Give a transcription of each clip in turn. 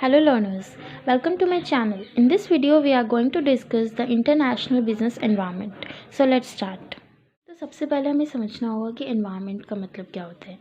Hello learners, welcome to my channel. In this video we are going to discuss the international business environment. So let's start. तो सबसे पहले हमें समझना होगा कि environment का मतलब क्या होता है.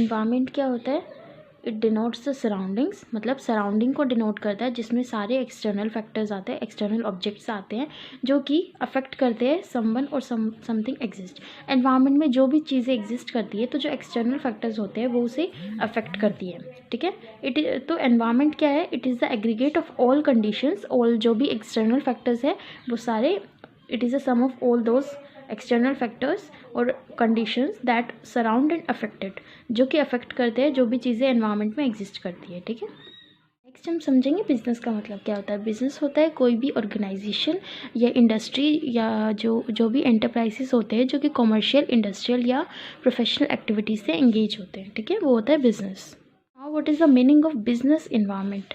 Environment क्या होता है? इट डिनोट्स द सराउंडिंग्स, मतलब सराउंडिंग को डिनोट करता है जिसमें सारे एक्सटर्नल फैक्टर्स आते हैं, एक्सटर्नल ऑब्जेक्ट्स आते हैं जो कि अफेक्ट करते हैं समवन और समथिंग एग्जिस्ट. एनवायरनमेंट में जो भी चीज़ें एग्जिस्ट करती है तो जो एक्सटर्नल फैक्टर्स होते हैं वो उसे अफेक्ट करती है. ठीक है, तो एनवायरनमेंट क्या है? It is the aggregate of all conditions. All जो भी एक्सटर्नल फैक्टर्स है वो सारे, it is a sum of all those external factors और conditions that surround and affected, जो कि अफेक्ट करते हैं जो भी चीज़ें एनवायरनमेंट में एग्जिस्ट करती है. ठीक है, नेक्स्ट हम समझेंगे बिजनेस का मतलब क्या होता है. बिजनेस होता है कोई भी ऑर्गेनाइजेशन या इंडस्ट्री या जो भी एंटरप्राइजेस होते हैं जो कि कॉमर्शियल, इंडस्ट्रियल या प्रोफेशनल एक्टिविटीज़ से एंगेज होते हैं. ठीक है, वो होता है business. Now what is the meaning of business environment?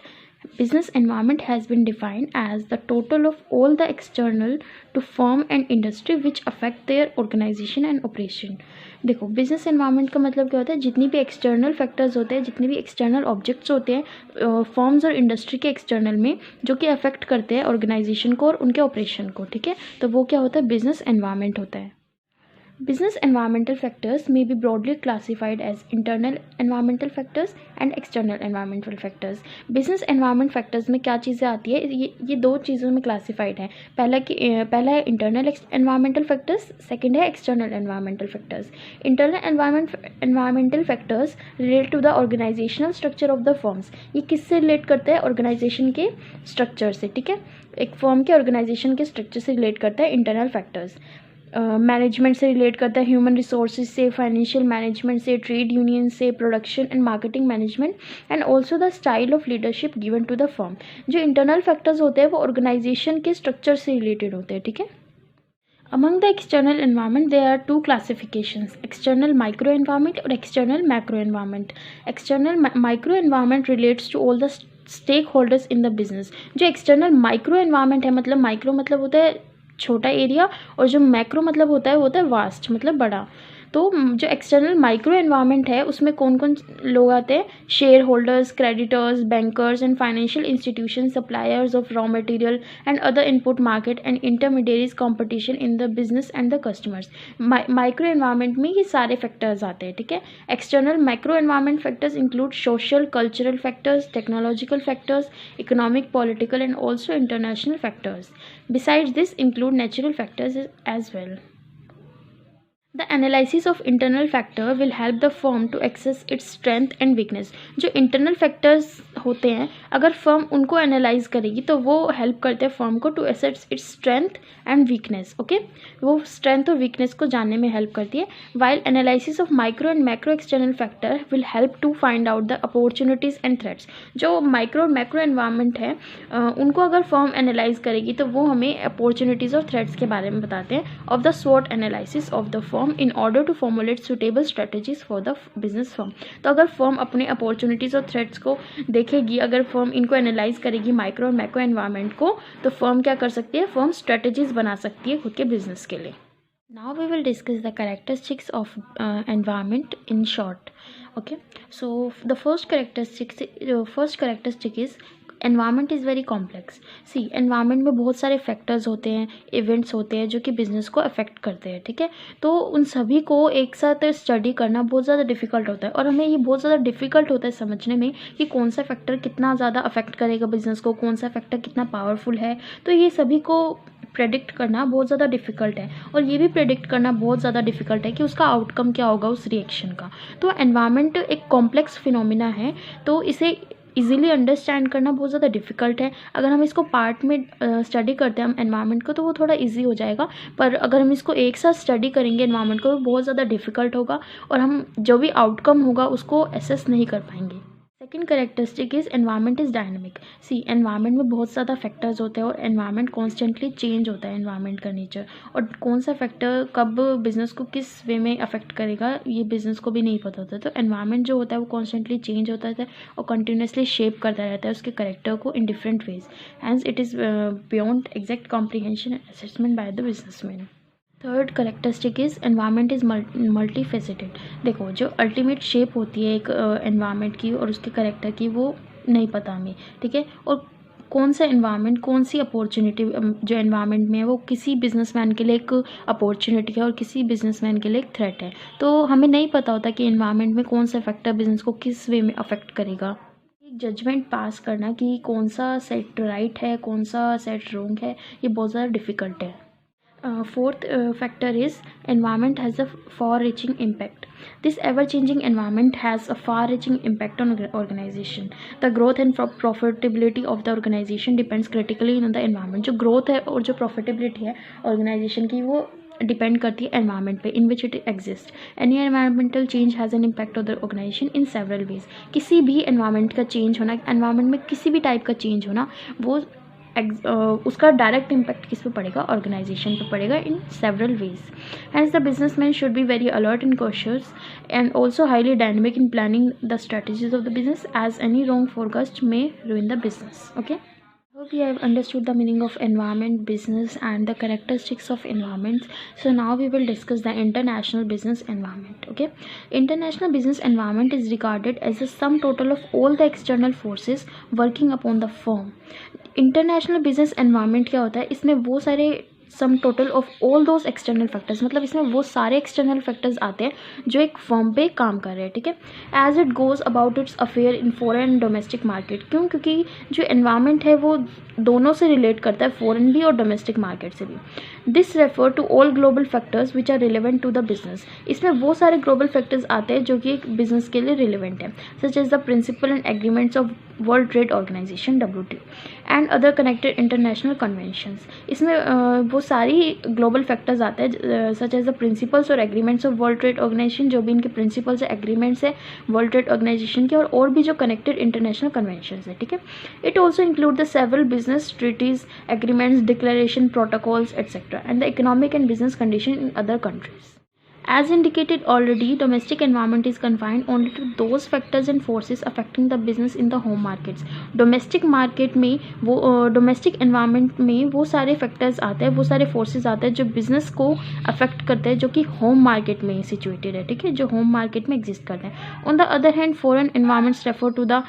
Business environment has been defined as the total of all the external to firm and industry which affect their organization and operation. देखो, business environment का मतलब क्या होता है? जितनी भी external factors होते हैं, जितने भी एक्सटर्नल ऑब्जेक्ट्स होते हैं फॉर्म्स और इंडस्ट्री के एक्सटर्नल में, जो कि अफेक्ट करते हैं ऑर्गेनाइजेशन को और उनके ऑपरेशन को. ठीक है, तो वो क्या होता है? बिजनेस एनवायरनमेंट होता है. Business environmental factors may be broadly classified as internal environmental factors and external environmental factors. Business environment factors में क्या चीज़ें आती है? ये दो चीज़ों में क्लासीफाइड है. पहला है internal environmental factors, सेकंड है external environmental factors. Internal environmental factors relate to the organizational structure of the firms. ये किससे रिलेट करता है? ऑर्गेनाइजेशन के स्ट्रक्चर से. ठीक है, एक फर्म के ऑर्गेनाइजेशन के स्ट्रक्चर से रिलेट करता है इंटरनल फैक्टर्स. मैनेजमेंट से रिलेट करता है, ह्यूमन रिसोर्सेज से, फाइनेंशियल मैनेजमेंट से, ट्रेड यूनियन से, production and marketing management and also the style of leadership given to the firm. जो इंटरनल फैक्टर्स होते हैं वो ऑर्गेनाइजेशन के स्ट्रक्चर से रिलेटेड होते हैं. ठीक है, among the external environment there are two classifications, external micro environment और external macro environment. External micro environment relates to all the stakeholders in the business. जो एक्सटर्नल माइक्रो एनवायरनमेंट है, मतलब micro मतलब होता है छोटा एरिया, और जो मैक्रो मतलब होता है वास्ट, मतलब बड़ा. तो जो एक्सटर्नल माइक्रो एनवायरनमेंट है उसमें कौन कौन लोग आते हैं? Shareholders, creditors, bankers and financial institution, suppliers of raw material and other input market and intermediaries, competition in the business and the customers. Micro environment में ये सारे फैक्टर्स आते हैं. ठीक है, external micro environment factors include social, cultural factors, technological factors, economic, political and also international factors. Besides this include natural factors as well. The analysis of internal factor will help the firm to assess its strength and weakness. जो internal factors होते हैं, अगर firm उनको analyse करेगी तो वो help करते हैं firm को to assess its strength and weakness. Okay, वो strength और weakness को जानने में हेल्प करती है. While analysis of micro and macro external factor will help to find out the opportunities and threats. जो माइक्रो और मैक्रो एनवायरनमेंट है उनको अगर फर्म एनालाइज करेगी तो वो हमें अपॉर्चुनिटीज़ और थ्रेट्स के बारे में बताते हैं. ऑफ द स्वॉट analysis of the firm in order to formulate suitable strategies for the business firm. तो अगर फर्म अपने अपॉर्चुनिटीज़ और थ्रेट्स को देखेगी, अगर फर्म इनको एनालाइज करेगी माइक्रो और मैक्रो एनवायरनमेंट को, तो फर्म क्या कर सकती है? फर्म स्ट्रेटजीज बना सकती है खुद के बिजनेस के लिए. Now we will discuss the characteristics of environment in short. Okay, so the first characteristic is environment is very complex. See, environment में बहुत सारे फैक्टर्स होते हैं, इवेंट्स होते हैं जो कि बिज़नेस को अफेक्ट करते हैं. ठीक है, तो उन सभी को एक साथ स्टडी करना बहुत ज़्यादा डिफ़िकल्ट होता है, और हमें ये बहुत ज़्यादा डिफ़िकल्ट होता है समझने में कि कौन सा फैक्टर कितना ज़्यादा अफेक्ट करेगा बिज़नेस को, कौन सा फैक्टर कितना पावरफुल है. तो ये सभी को प्रेडिक्ट करना बहुत ज़्यादा डिफ़िकल्ट है, और ये भी प्रेडिक्ट करना बहुत ज़्यादा डिफ़िकल्ट है कि उसका आउटकम क्या होगा उस रिएक्शन का. तो एनवायरनमेंट एक कॉम्प्लेक्स फिनोमिना है, तो इसे इजीली अंडरस्टैंड करना बहुत ज़्यादा डिफ़िकल्ट है. अगर हम इसको पार्ट में स्टडी करते हैं हम एनवायरनमेंट को तो वो थोड़ा इजी हो जाएगा, पर अगर हम इसको एक साथ स्टडी करेंगे एनवायरनमेंट को तो बहुत ज़्यादा डिफ़िकल्ट होगा, और हम जो भी आउटकम होगा उसको एसेस नहीं कर पाएंगे. Second characteristic is environment is dynamic. See, environment में बहुत ज़्यादा फैक्टर्स होते हैं और एनवायरनमेंट कॉन्स्टेंटली चेंज होता है. एनवायरनमेंट का नेचर और कौन सा फैक्टर कब बिज़नेस को किस वे में अफेक्ट करेगा ये बिज़नेस को भी नहीं पता होता. तो एनवायरनमेंट जो होता है वो कॉन्स्टेंटली चेंज होता है और कंटिन्यूसली शेप करता रहता है उसके करेक्टर को in different ways. Hence it is beyond exact comprehension and assessment by the businessman. Third characteristic is environment is multi faceted. देखो, जो अल्टीमेट शेप होती है एक एनवायरनमेंट की और उसके करेक्टर की वो नहीं पता हमें, ठीक है। और कौन सा एनवायरनमेंट, कौन सी अपॉर्चुनिटी जो एनवायरनमेंट में है वो किसी बिजनेसमैन के लिए एक अपॉर्चुनिटी है और किसी बिजनेसमैन के लिए एक थ्रेट है। तो हमें नहीं पता होता कि एनवायरनमेंट में कौन सा फैक्टर बिजनेस को किस वे में अफेक्ट करेगा। एक जजमेंट पास करना कि कौन सा सेट राइट है, कौन सा सेट रॉन्ग है, ये बहुत ज़्यादा डिफ़िकल्ट है। Fourth factor is environment has a far-reaching impact. This ever-changing environment has a far-reaching impact on organization. The growth and profitability of the organization depends critically on the environment. जो growth है और जो profitability है organization की, वो depend करती है environment पे in which it exists. Any environmental change has an impact on the organization in several ways. किसी भी environment का change होना, environment में किसी भी टाइप का change होना, वो उसका डायरेक्ट इम्पैक्ट किस पे पड़ेगा, ऑर्गेनाइजेशन पे पड़ेगा in several ways. Hence the businessman should be very alert and cautious and also highly dynamic in planning the strategies of the business as any wrong forecast may ruin the business. Okay, hope you have understood the meaning of environment, business and the characteristics of environments. So now we will discuss the international business environment. Okay, international business environment is regarded as the sum total of all the external forces working upon the firm. International business environment क्या होता है, इसमें वो सारे sum total of all those external factors, मतलब इसमें वो सारे एक्सटर्नल फैक्टर्स आते हैं जो एक फर्म पे काम कर रहे हैं, ठीक है। As it goes about its affair in foreign and domestic market. क्यों? क्योंकि जो एनवायरनमेंट है वो दोनों से रिलेट करता है, फॉरेन भी और डोमेस्टिक मार्केट से भी। This refer to all global factors which are relevant to the business. इसमें वो सारे ग्लोबल फैक्टर्स आते हैं जो कि एक बिजनेस के लिए रिलेवेंट है, such as the principle and agreements of world trade organisation WTO and other connected international conventions. इसमें वो सारी ग्लोबल फैक्टर्स आते हैं सच एज द प्रिंसिपल्स और agreements of world trade organisation, जो भी इनके प्रिंसिपल्स है, एग्रीमेंट्स है वर्ल्ड ट्रेड ऑर्गेनाइजेशन के, और भी जो कनेक्टेड इंटरनेशनल कन्वेंशंस है, ठीक है। It also include the several business treaties, agreements, declaration, protocols etcetera and the economic and business condition in other countries. As indicated already, domestic environment is confined only to those factors and forces affecting the business in the home markets. Domestic market में वो domestic environment में वो सारे factors आते हैं, वो सारे forces आते हैं जो business को affect करते हैं, जो कि home market में situated है, ठीक है, जो home market में exist करते हैं. On the other hand, foreign environments refer to the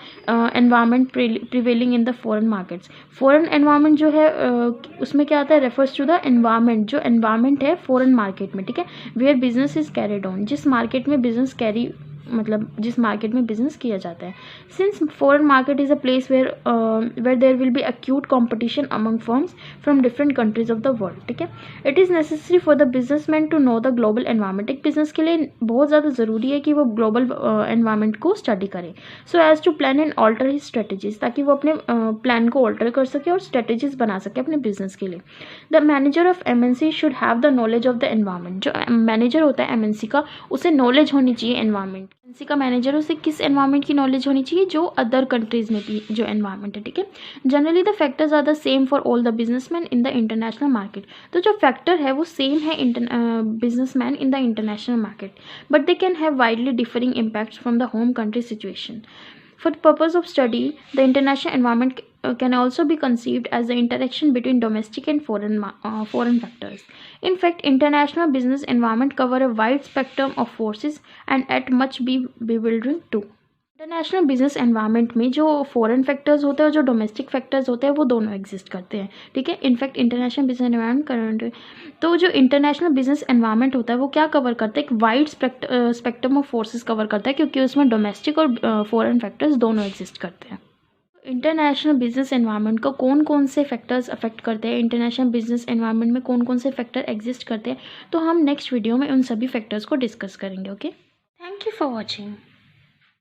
environment prevailing in the foreign markets. Foreign environment जो है उसमें क्या आता है, refers to the environment, जो environment है foreign market में, ठीक है, where business is carried on, जिस मार्केट में बिजनेस जिस मार्केट में बिजनेस किया जाता है. Since foreign market is a place where there will be acute competition among firms from different countries of the world, ठीक है. It is necessary for the businessman to know the global environment. एक business के लिए बहुत ज़्यादा ज़रूरी है कि वो ग्लोबल एनवायरनमेंट को स्टडी करे, so as to plan and alter his strategies, ताकि वो अपने प्लान को ऑल्टर कर सके और स्ट्रेटेजीज बना सके अपने बिजनेस के लिए. The manager of MNC should have the knowledge of the environment. जो मैनेजर होता है MNC का, उसे नॉलेज होनी चाहिए एनवायरनमेंट. MNC का मैनेजर, उसे किस एनवायरनमेंट की नॉलेज होनी चाहिए, जो अदर कंट्रीज में भी जो एनवायरनमेंट है, ठीक है. Generally the factors are the same for all the businessman in the international market. तो जो फैक्टर है वो सेम है businessman in the international market, but they can have widely differing impacts from the home country situation. For the purpose of study, the international environment can also be conceived as the interaction between domestic and foreign factors. In fact, international business environment cover a wide spectrum of forces and at much be bewildering too. International business environment में जो foreign factors होते हैं और जो domestic factors होते हैं वो दोनों एग्जिस्ट करते हैं, ठीक है. In fact international business environment current, तो जो इंटरनेशनल बिजनेस एनवायरनमेंट होता है वो क्या कवर करता है, एक wide spectrum of forces cover करता है, क्योंकि उसमें डोमेस्टिक और फॉरेन फैक्टर्स दोनों एग्जिस्ट करते हैं. इंटरनेशनल बिजनेस एनवायरनमेंट को कौन कौन से फैक्टर्स अफेक्ट करते हैं, इंटरनेशनल बिजनेस एनवायरनमेंट में कौन कौन से फैक्टर एग्जिस्ट करते हैं, तो हम नेक्स्ट वीडियो में उन सभी फैक्टर्स को डिस्कस करेंगे. Okay, thank you for watching.